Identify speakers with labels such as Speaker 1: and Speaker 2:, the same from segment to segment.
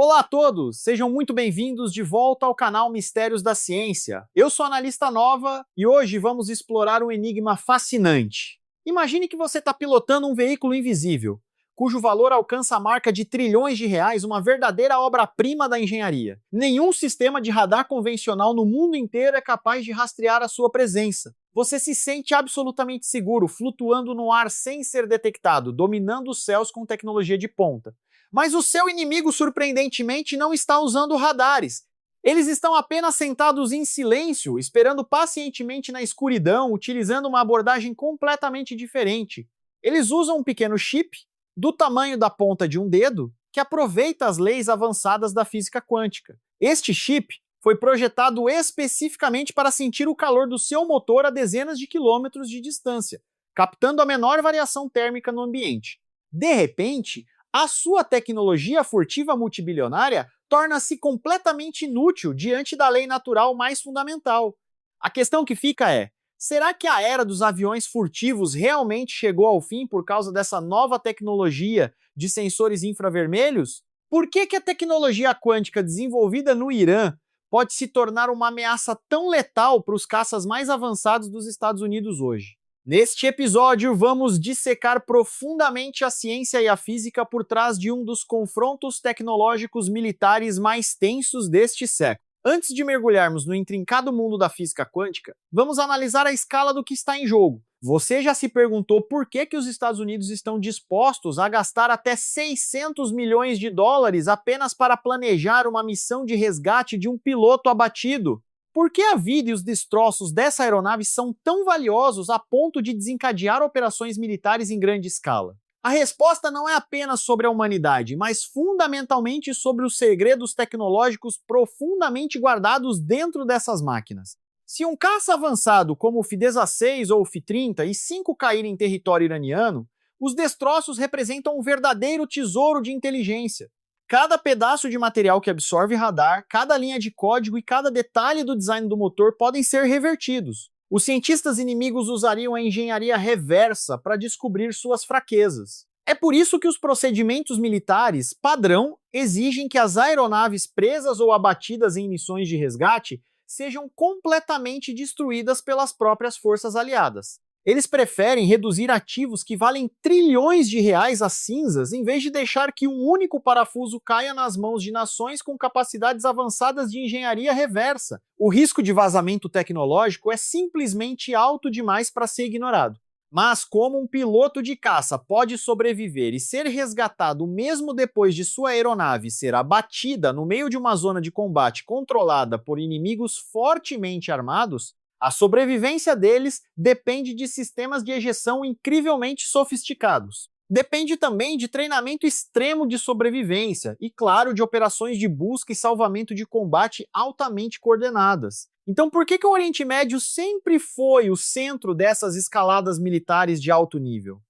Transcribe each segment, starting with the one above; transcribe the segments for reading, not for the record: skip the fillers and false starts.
Speaker 1: Olá a todos, sejam muito bem-vindos de volta ao canal Mistérios da Ciência. Eu sou a Analista Nova e hoje vamos explorar um enigma fascinante. Imagine que você está pilotando um veículo invisível, cujo valor alcança a marca de trilhões de reais, uma verdadeira obra-prima da engenharia. Nenhum sistema de radar convencional no mundo inteiro é capaz de rastrear a sua presença. Você se sente absolutamente seguro, flutuando no ar sem ser detectado, dominando os céus com tecnologia de ponta. Mas o seu inimigo, surpreendentemente, não está usando radares. Eles estão apenas sentados em silêncio, esperando pacientemente na escuridão, utilizando uma abordagem completamente diferente. Eles usam um pequeno chip, do tamanho da ponta de um dedo, que aproveita as leis avançadas da física quântica. Este chip foi projetado especificamente para sentir o calor do seu motor a dezenas de quilômetros de distância, captando a menor variação térmica no ambiente. De repente, a sua tecnologia furtiva multibilionária torna-se completamente inútil diante da lei natural mais fundamental. A questão que fica é: será que a era dos aviões furtivos realmente chegou ao fim por causa dessa nova tecnologia de sensores infravermelhos? Por que a tecnologia quântica desenvolvida no Irã pode se tornar uma ameaça tão letal para os caças mais avançados dos Estados Unidos hoje? Neste episódio, vamos dissecar profundamente a ciência e a física por trás de um dos confrontos tecnológicos militares mais tensos deste século. Antes de mergulharmos no intrincado mundo da física quântica, vamos analisar a escala do que está em jogo. Você já se perguntou por que os Estados Unidos estão dispostos a gastar até 600 milhões de dólares apenas para planejar uma missão de resgate de um piloto abatido? Por que a vida e os destroços dessa aeronave são tão valiosos a ponto de desencadear operações militares em grande escala? A resposta não é apenas sobre a humanidade, mas fundamentalmente sobre os segredos tecnológicos profundamente guardados dentro dessas máquinas. Se um caça avançado como o Fidesa-6 ou o F-30 e 5 caírem em território iraniano, os destroços representam um verdadeiro tesouro de inteligência. Cada pedaço de material que absorve radar, cada linha de código e cada detalhe do design do motor podem ser revertidos. Os cientistas inimigos usariam a engenharia reversa para descobrir suas fraquezas. É por isso que os procedimentos militares padrão exigem que as aeronaves presas ou abatidas em missões de resgate sejam completamente destruídas pelas próprias forças aliadas. Eles preferem reduzir ativos que valem trilhões de reais a cinzas em vez de deixar que um único parafuso caia nas mãos de nações com capacidades avançadas de engenharia reversa. O risco de vazamento tecnológico é simplesmente alto demais para ser ignorado. Mas como um piloto de caça pode sobreviver e ser resgatado mesmo depois de sua aeronave ser abatida no meio de uma zona de combate controlada por inimigos fortemente armados, a sobrevivência deles depende de sistemas de ejeção incrivelmente sofisticados. Depende também de treinamento extremo de sobrevivência e, claro, de operações de busca e salvamento de combate altamente coordenadas. Então, por que o Oriente Médio sempre foi o centro dessas escaladas militares de alto nível?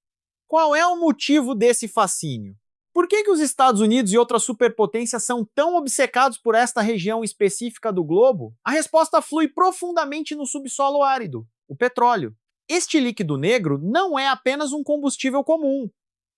Speaker 1: Qual é o motivo desse fascínio? Por que os Estados Unidos e outras superpotências são tão obcecados por esta região específica do globo? A resposta flui profundamente no subsolo árido, o petróleo. Este líquido negro não é apenas um combustível comum,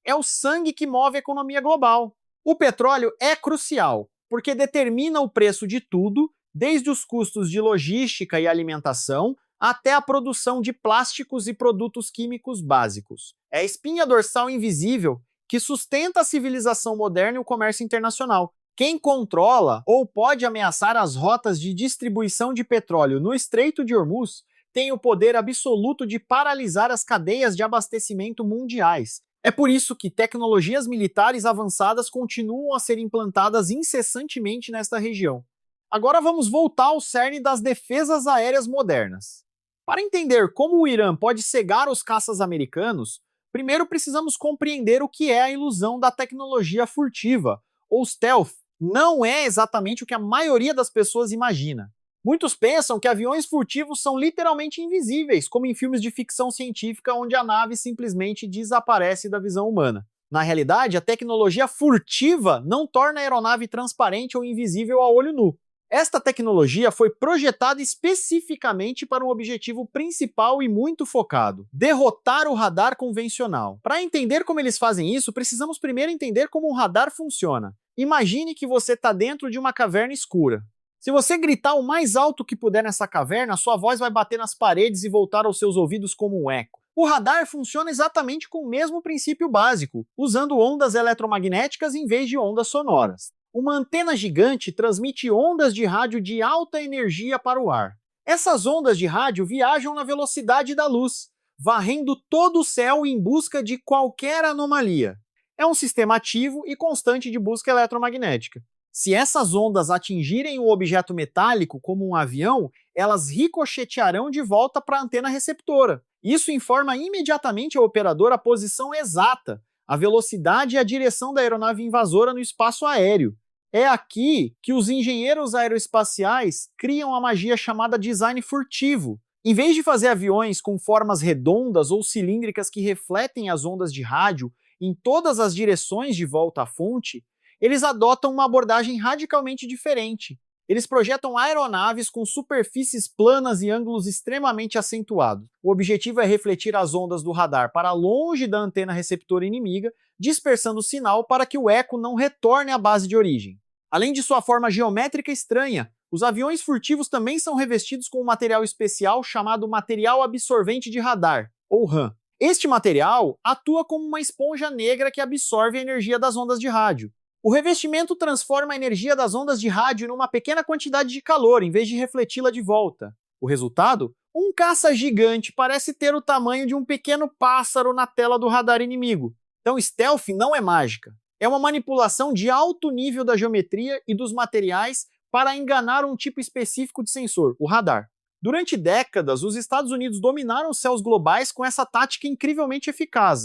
Speaker 1: é o sangue que move a economia global. O petróleo é crucial, porque determina o preço de tudo, desde os custos de logística e alimentação, até a produção de plásticos e produtos químicos básicos. É a espinha dorsal invisível que sustenta a civilização moderna e o comércio internacional. Quem controla ou pode ameaçar as rotas de distribuição de petróleo no Estreito de Hormuz tem o poder absoluto de paralisar as cadeias de abastecimento mundiais. É por isso que tecnologias militares avançadas continuam a ser implantadas incessantemente nesta região. Agora vamos voltar ao cerne das defesas aéreas modernas. Para entender como o Irã pode cegar os caças americanos, primeiro precisamos compreender o que é a ilusão da tecnologia furtiva, ou stealth. Não é exatamente o que a maioria das pessoas imagina. Muitos pensam que aviões furtivos são literalmente invisíveis, como em filmes de ficção científica onde a nave simplesmente desaparece da visão humana. Na realidade, a tecnologia furtiva não torna a aeronave transparente ou invisível a olho nu. Esta tecnologia foi projetada especificamente para um objetivo principal e muito focado: derrotar o radar convencional. Para entender como eles fazem isso, precisamos primeiro entender como um radar funciona. Imagine que você está dentro de uma caverna escura. Se você gritar o mais alto que puder nessa caverna, sua voz vai bater nas paredes e voltar aos seus ouvidos como um eco. O radar funciona exatamente com o mesmo princípio básico, usando ondas eletromagnéticas em vez de ondas sonoras. Uma antena gigante transmite ondas de rádio de alta energia para o ar. Essas ondas de rádio viajam na velocidade da luz, varrendo todo o céu em busca de qualquer anomalia. É um sistema ativo e constante de busca eletromagnética. Se essas ondas atingirem um objeto metálico, como um avião, elas ricochetearão de volta para a antena receptora. Isso informa imediatamente ao operador a posição exata, a velocidade e a direção da aeronave invasora no espaço aéreo. É aqui que os engenheiros aeroespaciais criam a magia chamada design furtivo. Em vez de fazer aviões com formas redondas ou cilíndricas que refletem as ondas de rádio em todas as direções de volta à fonte, eles adotam uma abordagem radicalmente diferente. Eles projetam aeronaves com superfícies planas e ângulos extremamente acentuados. O objetivo é refletir as ondas do radar para longe da antena receptora inimiga, dispersando o sinal para que o eco não retorne à base de origem. Além de sua forma geométrica estranha, os aviões furtivos também são revestidos com um material especial chamado material absorvente de radar, ou RAM. Este material atua como uma esponja negra que absorve a energia das ondas de rádio. O revestimento transforma a energia das ondas de rádio numa pequena quantidade de calor, em vez de refleti-la de volta. O resultado? Um caça gigante parece ter o tamanho de um pequeno pássaro na tela do radar inimigo. Então, stealth não é mágica. É uma manipulação de alto nível da geometria e dos materiais para enganar um tipo específico de sensor, o radar. Durante décadas, os Estados Unidos dominaram os céus globais com essa tática incrivelmente eficaz.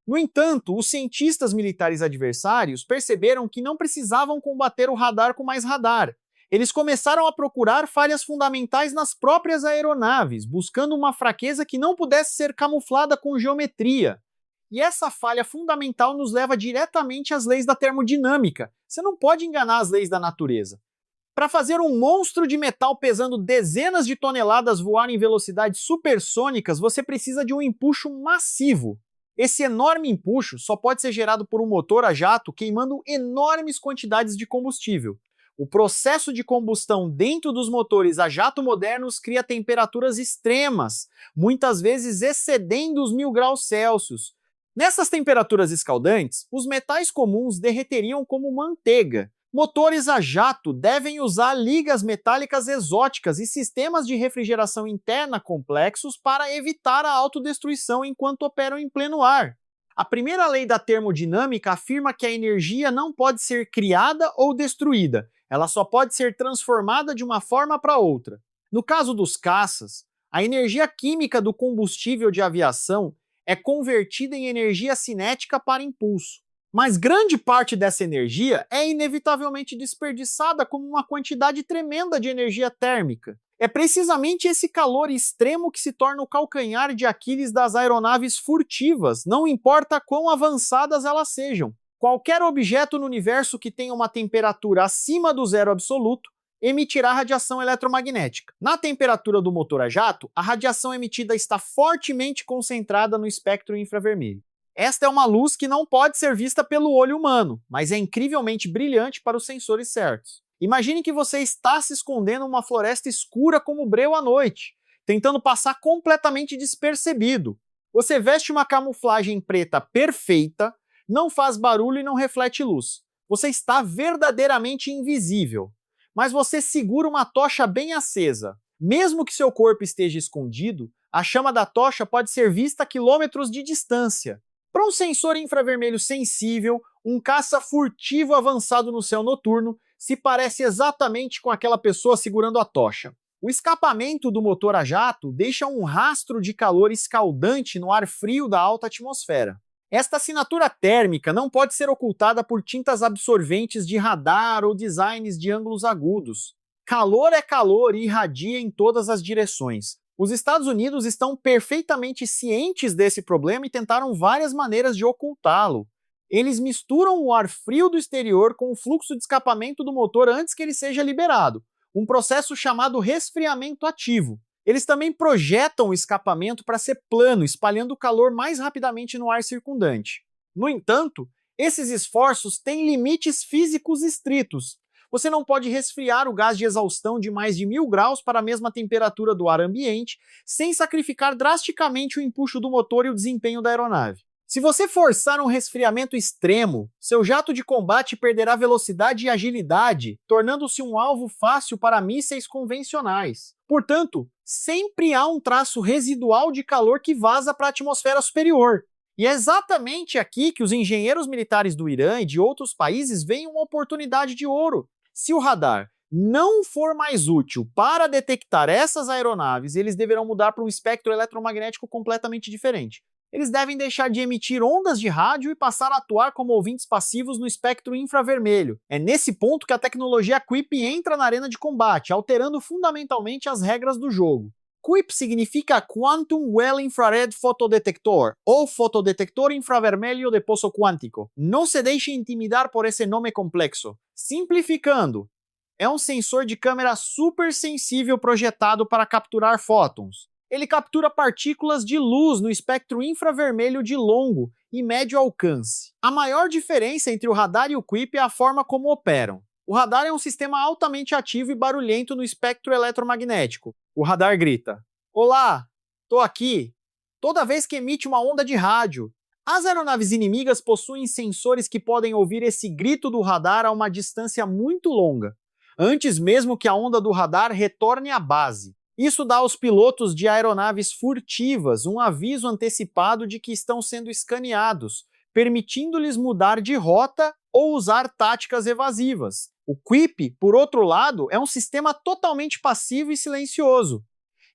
Speaker 1: No entanto, os cientistas militares adversários perceberam que não precisavam combater o radar com mais radar. Eles começaram a procurar falhas fundamentais nas próprias aeronaves, buscando uma fraqueza que não pudesse ser camuflada com geometria. E essa falha fundamental nos leva diretamente às leis da termodinâmica. Você não pode enganar as leis da natureza. Para fazer um monstro de metal pesando dezenas de toneladas voar em velocidades supersônicas, você precisa de um empuxo massivo. Esse enorme empuxo só pode ser gerado por um motor a jato queimando enormes quantidades de combustível. O processo de combustão dentro dos motores a jato modernos cria temperaturas extremas, muitas vezes excedendo os 1000 graus Celsius. Nessas temperaturas escaldantes, os metais comuns derreteriam como manteiga. Motores a jato devem usar ligas metálicas exóticas e sistemas de refrigeração interna complexos para evitar a autodestruição enquanto operam em pleno ar. A primeira lei da termodinâmica afirma que a energia não pode ser criada ou destruída, ela só pode ser transformada de uma forma para outra. No caso dos caças, a energia química do combustível de aviação é convertida em energia cinética para impulso. Mas grande parte dessa energia é inevitavelmente desperdiçada como uma quantidade tremenda de energia térmica. É precisamente esse calor extremo que se torna o calcanhar de Aquiles das aeronaves furtivas, não importa quão avançadas elas sejam. Qualquer objeto no universo que tenha uma temperatura acima do zero absoluto emitirá radiação eletromagnética. Na temperatura do motor a jato, a radiação emitida está fortemente concentrada no espectro infravermelho. Esta é uma luz que não pode ser vista pelo olho humano, mas é incrivelmente brilhante para os sensores certos. Imagine que você está se escondendo em uma floresta escura como breu à noite, tentando passar completamente despercebido. Você veste uma camuflagem preta perfeita, não faz barulho e não reflete luz. Você está verdadeiramente invisível. Mas você segura uma tocha bem acesa. Mesmo que seu corpo esteja escondido, a chama da tocha pode ser vista a quilômetros de distância. Para um sensor infravermelho sensível, um caça furtivo avançado no céu noturno se parece exatamente com aquela pessoa segurando a tocha. O escapamento do motor a jato deixa um rastro de calor escaldante no ar frio da alta atmosfera. Esta assinatura térmica não pode ser ocultada por tintas absorventes de radar ou designs de ângulos agudos. Calor é calor e irradia em todas as direções. Os Estados Unidos estão perfeitamente cientes desse problema e tentaram várias maneiras de ocultá-lo. Eles misturam o ar frio do exterior com o fluxo de escapamento do motor antes que ele seja liberado, um processo chamado resfriamento ativo. Eles também projetam o escapamento para ser plano, espalhando o calor mais rapidamente no ar circundante. No entanto, Esses esforços têm limites físicos estritos. Você não pode resfriar o gás de exaustão de mais de 1000 graus para a mesma temperatura do ar ambiente, sem sacrificar drasticamente o empuxo do motor e o desempenho da aeronave. Se você forçar um resfriamento extremo, seu jato de combate perderá velocidade e agilidade, tornando-se um alvo fácil para mísseis convencionais. Portanto, sempre há um traço residual de calor que vaza para a atmosfera superior. E é exatamente aqui que os engenheiros militares do Irã e de outros países veem uma oportunidade de ouro. Se o radar não for mais útil para detectar essas aeronaves, eles deverão mudar para um espectro eletromagnético completamente diferente. Eles devem deixar de emitir ondas de rádio e passar a atuar como ouvintes passivos no espectro infravermelho. É nesse ponto que a tecnologia QIP entra na arena de combate, alterando fundamentalmente as regras do jogo. QIP significa Quantum Well Infrared Photodetector, ou fotodetector infravermelho de poço quântico. Não se deixe intimidar por esse nome complexo. Simplificando, é um sensor de câmera super sensível projetado para capturar fótons. Ele captura partículas de luz no espectro infravermelho de longo e médio alcance. A maior diferença entre o radar e o QIP é a forma como operam. O radar é um sistema altamente ativo e barulhento no espectro eletromagnético. O radar grita: "Olá, tô aqui", toda vez que emite uma onda de rádio. As aeronaves inimigas possuem sensores que podem ouvir esse grito do radar a uma distância muito longa, antes mesmo que a onda do radar retorne à base. Isso dá aos pilotos de aeronaves furtivas um aviso antecipado de que estão sendo escaneados, permitindo-lhes mudar de rota ou usar táticas evasivas. O QIP, por outro lado, é um sistema totalmente passivo e silencioso.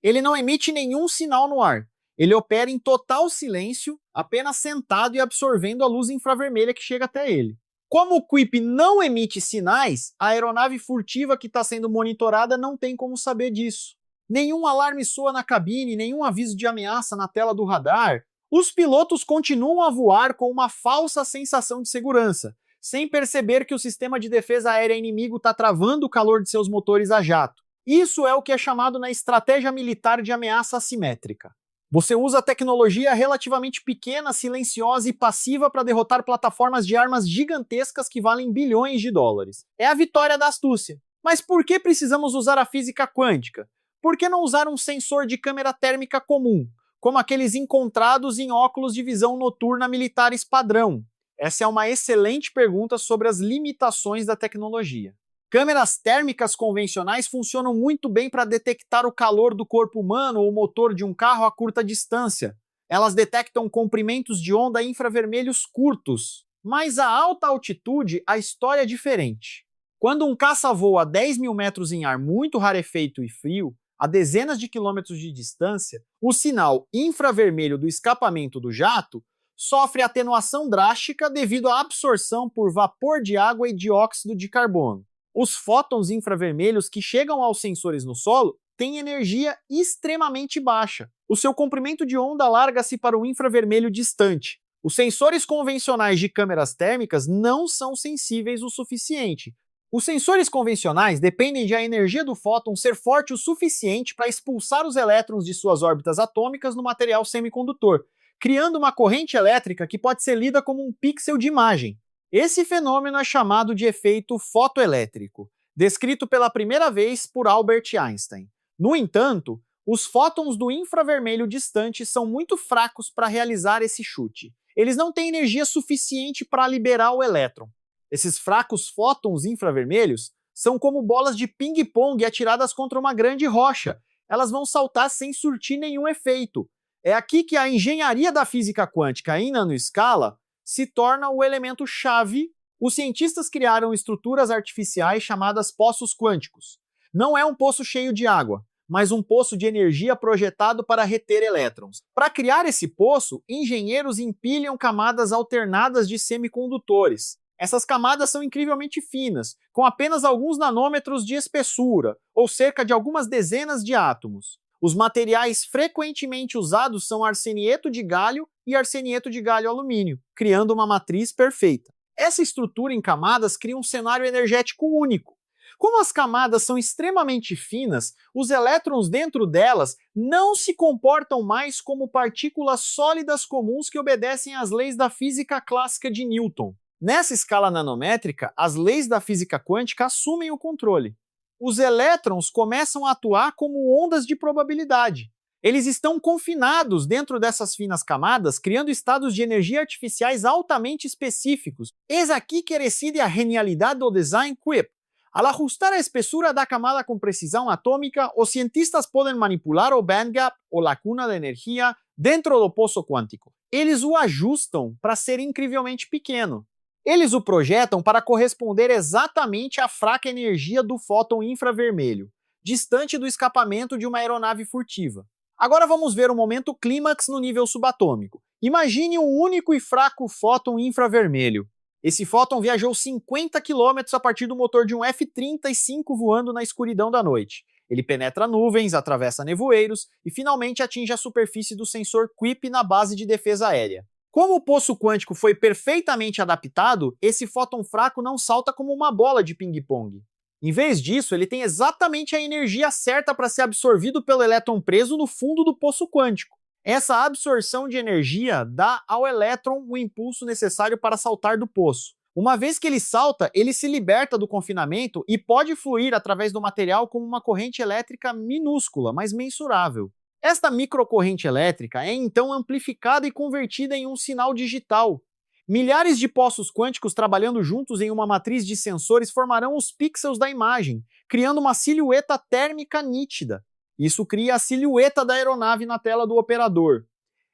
Speaker 1: Ele não emite nenhum sinal no ar. Ele opera em total silêncio, apenas sentado e absorvendo a luz infravermelha que chega até ele. Como o QIP não emite sinais, a aeronave furtiva que está sendo monitorada não tem como saber disso. Nenhum alarme soa na cabine, nenhum aviso de ameaça na tela do radar. Os pilotos continuam a voar com uma falsa sensação de segurança, sem perceber que o sistema de defesa aérea inimigo está travando o calor de seus motores a jato. Isso é o que é chamado na estratégia militar de ameaça assimétrica. Você usa tecnologia relativamente pequena, silenciosa e passiva para derrotar plataformas de armas gigantescas que valem bilhões de dólares. É a vitória da astúcia. Mas por que precisamos usar a física quântica? Por que não usar um sensor de câmera térmica comum, como aqueles encontrados em óculos de visão noturna militares padrão? Essa é uma excelente pergunta sobre as limitações da tecnologia. Câmeras térmicas convencionais funcionam muito bem para detectar o calor do corpo humano ou motor de um carro a curta distância. Elas detectam comprimentos de onda infravermelhos curtos. Mas a alta altitude, a história é diferente. Quando um caça voa a 10 mil metros em ar muito rarefeito e frio, a dezenas de quilômetros de distância, o sinal infravermelho do escapamento do jato sofre atenuação drástica devido à absorção por vapor de água e dióxido de carbono. Os fótons infravermelhos que chegam aos sensores no solo têm energia extremamente baixa. O seu comprimento de onda larga-se para o infravermelho distante. Os sensores convencionais de câmeras térmicas não são sensíveis o suficiente. Os sensores convencionais dependem de a energia do fóton ser forte o suficiente para expulsar os elétrons de suas órbitas atômicas no material semicondutor, criando uma corrente elétrica que pode ser lida como um pixel de imagem. Esse fenômeno é chamado de efeito fotoelétrico, descrito pela primeira vez por Albert Einstein. No entanto, os fótons do infravermelho distante são muito fracos para realizar esse chute. Eles não têm energia suficiente para liberar o elétron. Esses fracos fótons infravermelhos são como bolas de ping-pong atiradas contra uma grande rocha. Elas vão saltar sem surtir nenhum efeito. É aqui que a engenharia da física quântica em nanoescala se torna o elemento chave. Os cientistas criaram estruturas artificiais chamadas poços quânticos. Não é um poço cheio de água, mas um poço de energia projetado para reter elétrons. Para criar esse poço, engenheiros empilham camadas alternadas de semicondutores. Essas camadas são incrivelmente finas, com apenas alguns nanômetros de espessura, ou cerca de algumas dezenas de átomos. Os materiais frequentemente usados são arsenieto de galho e arsenieto de galho-alumínio, criando uma matriz perfeita. Essa estrutura em camadas cria um cenário energético único. Como as camadas são extremamente finas, os elétrons dentro delas não se comportam mais como partículas sólidas comuns que obedecem às leis da física clássica de Newton. Nessa escala nanométrica, as leis da física quântica assumem o controle. Os elétrons começam a atuar como ondas de probabilidade. Eles estão confinados dentro dessas finas camadas, criando estados de energia artificiais altamente específicos. Eis aqui que reside a genialidade do design QUIP. Al ajustar a espessura da camada com precisão atômica, os cientistas podem manipular o bandgap, ou lacuna de energia, dentro do poço quântico. Eles o ajustam para ser incrivelmente pequeno. Eles o projetam para corresponder exatamente à fraca energia do fóton infravermelho, distante do escapamento de uma aeronave furtiva. Agora vamos ver o momento clímax no nível subatômico. Imagine um único e fraco fóton infravermelho. Esse fóton viajou 50 km a partir do motor de um F-35 voando na escuridão da noite. Ele penetra nuvens, atravessa nevoeiros e finalmente atinge a superfície do sensor QUIP na base de defesa aérea. Como o poço quântico foi perfeitamente adaptado, esse fóton fraco não salta como uma bola de ping-pong. Em vez disso, ele tem exatamente a energia certa para ser absorvido pelo elétron preso no fundo do poço quântico. Essa absorção de energia dá ao elétron o impulso necessário para saltar do poço. Uma vez que ele salta, ele se liberta do confinamento e pode fluir através do material como uma corrente elétrica minúscula, mas mensurável. Esta microcorrente elétrica é então amplificada e convertida em um sinal digital. Milhares de poços quânticos trabalhando juntos em uma matriz de sensores formarão os pixels da imagem, criando uma silhueta térmica nítida. Isso cria a silhueta da aeronave na tela do operador.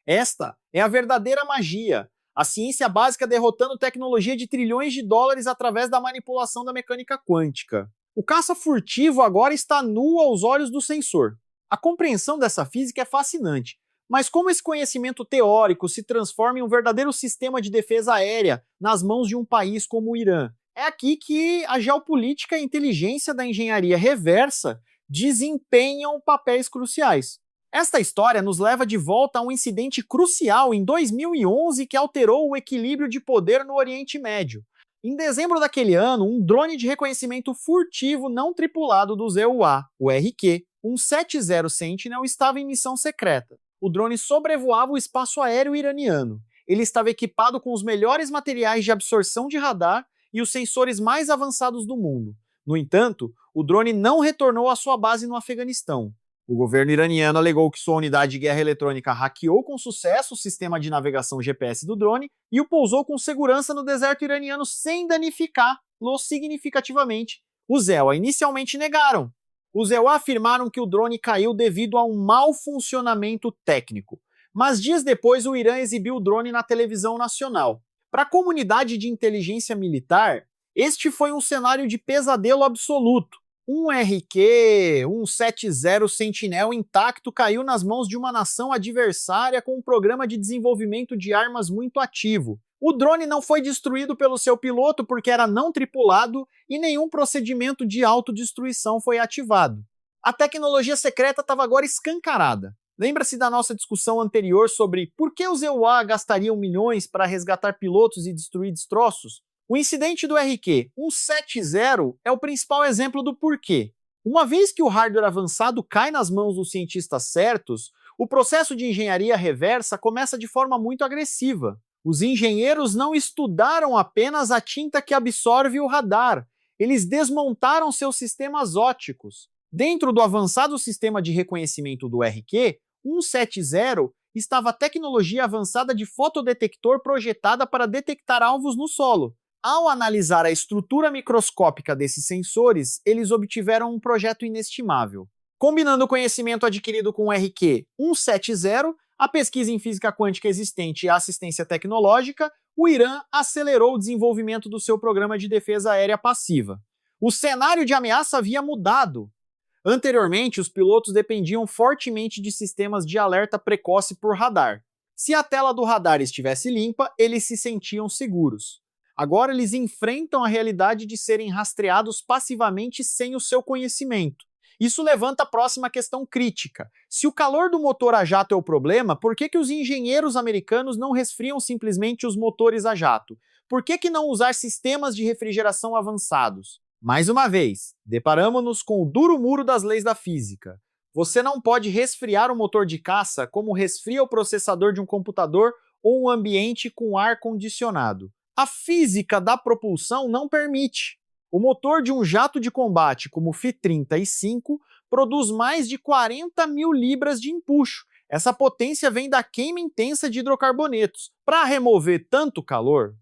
Speaker 1: Esta é a verdadeira magia, a ciência básica derrotando tecnologia de trilhões de dólares através da manipulação da mecânica quântica. O caça furtivo agora está nu aos olhos do sensor. A compreensão dessa física é fascinante, mas como esse conhecimento teórico se transforma em um verdadeiro sistema de defesa aérea nas mãos de um país como o Irã? É aqui que a geopolítica e a inteligência da engenharia reversa desempenham papéis cruciais. Esta história nos leva de volta a um incidente crucial em 2011 que alterou o equilíbrio de poder no Oriente Médio. Em dezembro daquele ano, um drone de reconhecimento furtivo não tripulado do ZEUA, o RQ, 170 Sentinel, estava em missão secreta. O drone sobrevoava o espaço aéreo iraniano. Ele estava equipado com os melhores materiais de absorção de radar e os sensores mais avançados do mundo. No entanto, o drone não retornou à sua base no Afeganistão. O governo iraniano alegou que sua unidade de guerra eletrônica hackeou com sucesso o sistema de navegação GPS do drone e o pousou com segurança no deserto iraniano sem danificá-lo significativamente. Os ZEUA inicialmente negaram. Os ZEUA afirmaram que o drone caiu devido a um mau funcionamento técnico. Mas dias depois o Irã exibiu o drone na televisão nacional. Para a comunidade de inteligência militar, este foi um cenário de pesadelo absoluto. Um RQ 170 Sentinel intacto caiu nas mãos de uma nação adversária com um programa de desenvolvimento de armas muito ativo. O drone não foi destruído pelo seu piloto porque era não tripulado e nenhum procedimento de autodestruição foi ativado. A tecnologia secreta estava agora escancarada. Lembra-se da nossa discussão anterior sobre por que os EUA gastariam milhões para resgatar pilotos e destruir destroços? O incidente do RQ 170 é o principal exemplo do porquê. Uma vez que o hardware avançado cai nas mãos dos cientistas certos, o processo de engenharia reversa começa de forma muito agressiva. Os engenheiros não estudaram apenas a tinta que absorve o radar, eles desmontaram seus sistemas ópticos. Dentro do avançado sistema de reconhecimento do RQ 170 estava a tecnologia avançada de fotodetector projetada para detectar alvos no solo. Ao analisar a estrutura microscópica desses sensores, eles obtiveram um projeto inestimável. Combinando o conhecimento adquirido com o RQ 170, a pesquisa em física quântica existente e a assistência tecnológica, o Irã acelerou o desenvolvimento do seu programa de defesa aérea passiva. O cenário de ameaça havia mudado. Anteriormente, os pilotos dependiam fortemente de sistemas de alerta precoce por radar. Se a tela do radar estivesse limpa, eles se sentiam seguros. Agora eles enfrentam a realidade de serem rastreados passivamente sem o seu conhecimento. Isso levanta a próxima questão crítica. Se o calor do motor a jato é o problema, por que os engenheiros americanos não resfriam simplesmente os motores a jato? Por que não usar sistemas de refrigeração avançados? Mais uma vez, deparamos-nos com o duro muro das leis da física. Você não pode resfriar o motor de caça como resfria o processador de um computador ou um ambiente com ar condicionado. A física da propulsão não permite. O motor de um jato de combate como o F-35 produz mais de 40 mil libras de empuxo. Essa potência vem da queima intensa de hidrocarbonetos. Para remover tanto calor,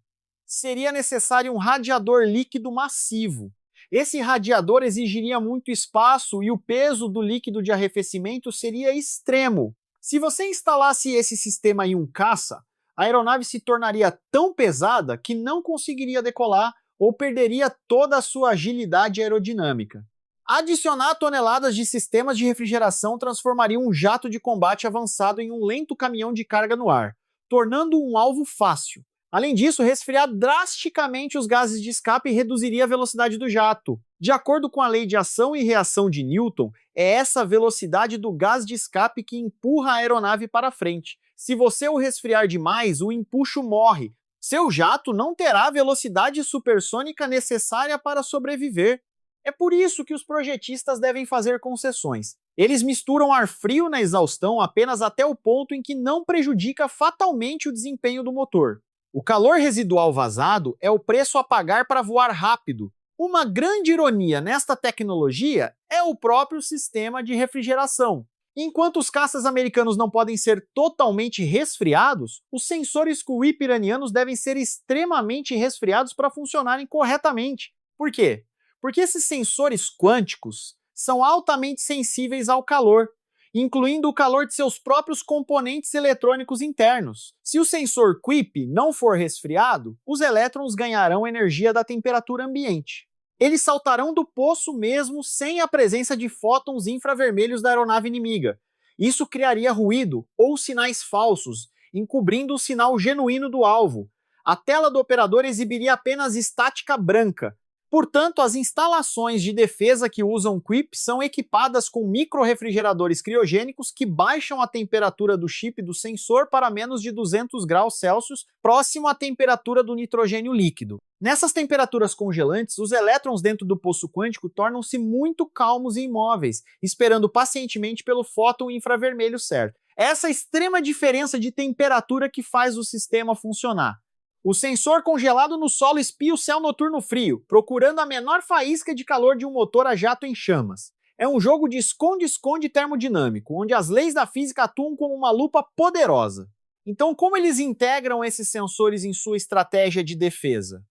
Speaker 1: seria necessário um radiador líquido massivo. Esse radiador exigiria muito espaço e o peso do líquido de arrefecimento seria extremo. Se você instalasse esse sistema em um caça, a aeronave se tornaria tão pesada que não conseguiria decolar ou perderia toda a sua agilidade aerodinâmica. Adicionar toneladas de sistemas de refrigeração transformaria um jato de combate avançado em um lento caminhão de carga no ar, tornando um alvo fácil. Além disso, resfriar drasticamente os gases de escape reduziria a velocidade do jato. De acordo com a lei de ação e reação de Newton, é essa velocidade do gás de escape que empurra a aeronave para frente. Se você o resfriar demais, o empuxo morre. Seu jato não terá a velocidade supersônica necessária para sobreviver. É por isso que os projetistas devem fazer concessões. Eles misturam ar frio na exaustão apenas até o ponto em que não prejudica fatalmente o desempenho do motor. O calor residual vazado é o preço a pagar para voar rápido. Uma grande ironia nesta tecnologia é o próprio sistema de refrigeração. Enquanto os caças americanos não podem ser totalmente resfriados, os sensores Kuiper iranianos devem ser extremamente resfriados para funcionarem corretamente. Por quê? Porque esses sensores quânticos são altamente sensíveis ao calor, incluindo o calor de seus próprios componentes eletrônicos internos. Se o sensor QEEP não for resfriado, os elétrons ganharão energia da temperatura ambiente. Eles saltarão do poço mesmo sem a presença de fótons infravermelhos da aeronave inimiga. Isso criaria ruído ou sinais falsos, encobrindo o sinal genuíno do alvo. A tela do operador exibiria apenas estática branca. Portanto, as instalações de defesa que usam QEEP são equipadas com microrefrigeradores criogênicos que baixam a temperatura do chip do sensor para menos de 200 graus Celsius, próximo à temperatura do nitrogênio líquido. Nessas temperaturas congelantes, os elétrons dentro do poço quântico tornam-se muito calmos e imóveis, esperando pacientemente pelo fóton infravermelho certo. É essa extrema diferença de temperatura que faz o sistema funcionar. O sensor congelado no solo espia o céu noturno frio, procurando a menor faísca de calor de um motor a jato em chamas. É um jogo de esconde-esconde termodinâmico, onde as leis da física atuam como uma lupa poderosa. Então, como eles integram esses sensores em sua estratégia de defesa?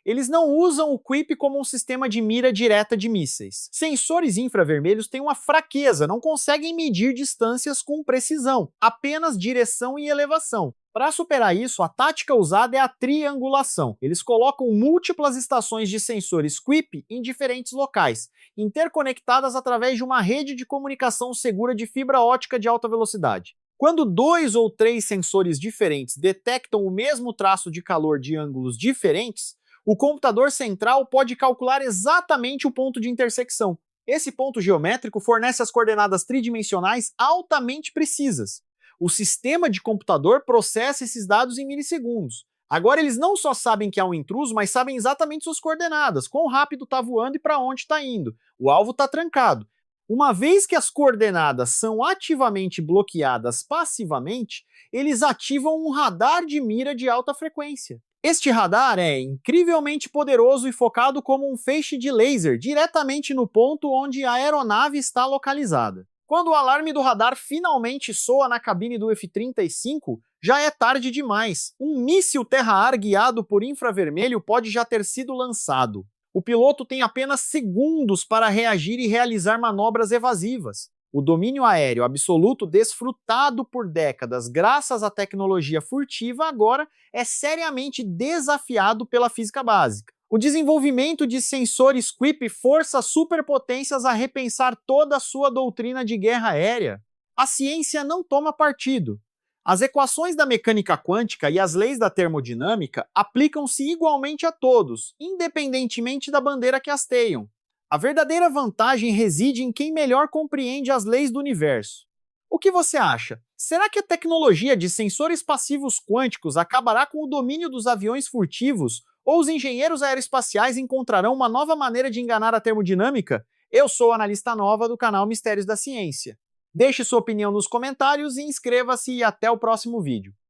Speaker 1: Eles não usam o QEEP como um sistema de mira direta de mísseis. Sensores infravermelhos têm uma fraqueza, não conseguem medir distâncias com precisão, apenas direção e elevação. Para superar isso, a tática usada é a triangulação. Eles colocam múltiplas estações de sensores QEEP em diferentes locais, interconectadas através de uma rede de comunicação segura de fibra ótica de alta velocidade. Quando 2 ou 3 sensores diferentes detectam o mesmo traço de calor de ângulos diferentes, o computador central pode calcular exatamente o ponto de intersecção. Esse ponto geométrico fornece as coordenadas tridimensionais altamente precisas. O sistema de computador processa esses dados em milissegundos. Agora eles não só sabem que há um intruso, mas sabem exatamente suas coordenadas, quão rápido está voando e para onde está indo. O alvo está trancado. Uma vez que as coordenadas são ativamente bloqueadas passivamente, eles ativam um radar de mira de alta frequência. Este radar é incrivelmente poderoso e focado como um feixe de laser diretamente no ponto onde a aeronave está localizada. Quando o alarme do radar finalmente soa na cabine do F-35, já é tarde demais. Um míssil terra-ar guiado por infravermelho pode já ter sido lançado. O piloto tem apenas segundos para reagir e realizar manobras evasivas. O domínio aéreo absoluto, desfrutado por décadas graças à tecnologia furtiva, agora é seriamente desafiado pela física básica. O desenvolvimento de sensores QEEP força superpotências a repensar toda a sua doutrina de guerra aérea. A ciência não toma partido. As equações da mecânica quântica e as leis da termodinâmica aplicam-se igualmente a todos, independentemente da bandeira que hasteiam. A verdadeira vantagem reside em quem melhor compreende as leis do universo. O que você acha? Será que a tecnologia de sensores passivos quânticos acabará com o domínio dos aviões furtivos, ou os engenheiros aeroespaciais encontrarão uma nova maneira de enganar a termodinâmica? Eu sou a analista nova do canal Mistérios da Ciência. Deixe sua opinião nos comentários e inscreva-se e até o próximo vídeo.